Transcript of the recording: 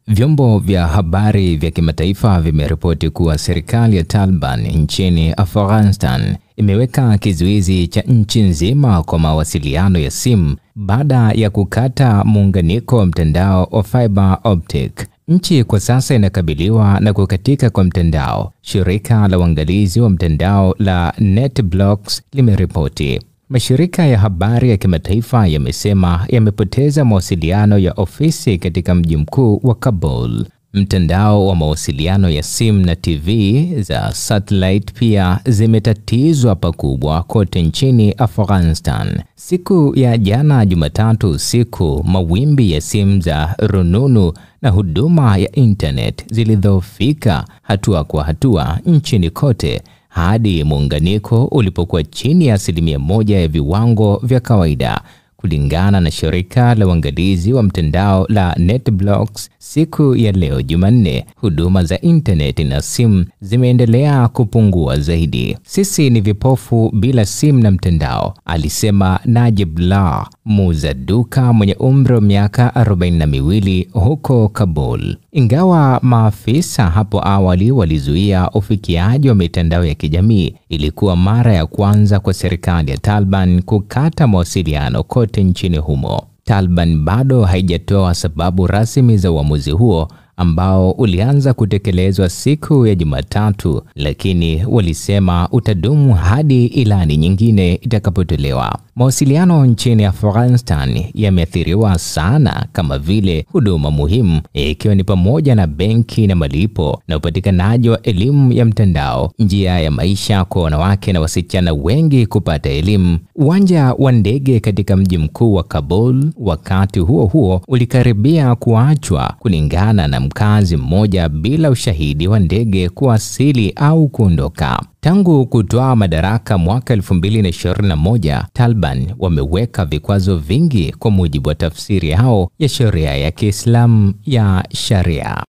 Vyombo vya habari vya kimataifa vimeripoti kuwa serikali ya Taliban nchini Afghanistan imeweka kizuizi cha nchi nzima kwa mawasiliano ya simu baada ya kukata muunganiko wa mtandao wa fiber optic. Nchi kwa sasa inakabiliwa na kukatika kwa mtandao, shirika la uangalizi wa mtandao la NetBlocks limeripoti. Mashirika ya habari ya kimataifa yamesema yamepoteza mawasiliano ya ofisi katika mji mkuu wa Kabul. Mtandao wa mawasiliano ya simu na TV za satellite pia zimetatizwa pakubwa kote nchini Afghanistan. Siku ya jana Jumatatu usiku, mawimbi ya simu za rununu na huduma ya internet zilidhoofika hatua kwa hatua nchini kote hadi muunganiko ulipokuwa chini ya 1% ya viwango vya kawaida. Kulingana na shirika la uangalizi wa mtandao la NetBlocks, siku ya leo Jumanne, huduma za internet na simu zimeendelea kupungua zaidi. Sisi ni vipofu bila simu na mtandao, alisema Najibullah, muuza duka mwenye umri wa miaka 42 huko Kabul. Ingawa maafisa hapo awali walizuia ufikiaji wa mitandao ya kijamii, ilikuwa mara ya kwanza kwa serikali ya Taliban kukata mawasiliano kote nchini humo. Taliban bado haijatoa sababu rasmi za uamuzi huo ambao ulianza kutekelezwa siku ya Jumatatu, lakini walisema utadumu hadi ilani nyingine itakapotolewa. Mawasiliano nchini Afghanistan yameathiriwa sana, kama vile huduma muhimu ikiwa ni pamoja na benki na malipo na upatikanaji wa elimu ya mtandao, njia ya maisha kwa wanawake na wasichana wengi kupata elimu. Uwanja wa ndege katika mji mkuu wa Kabul wakati huo huo ulikaribia kuachwa, kulingana na mkazi mmoja, bila ushahidi wa ndege kuwasili au kuondoka. Tangu kutoa madaraka mwaka 2021, Taliban wameweka vikwazo vingi kwa mujibu wa tafsiri yao ya sheria ya Kiislamu ya Sharia.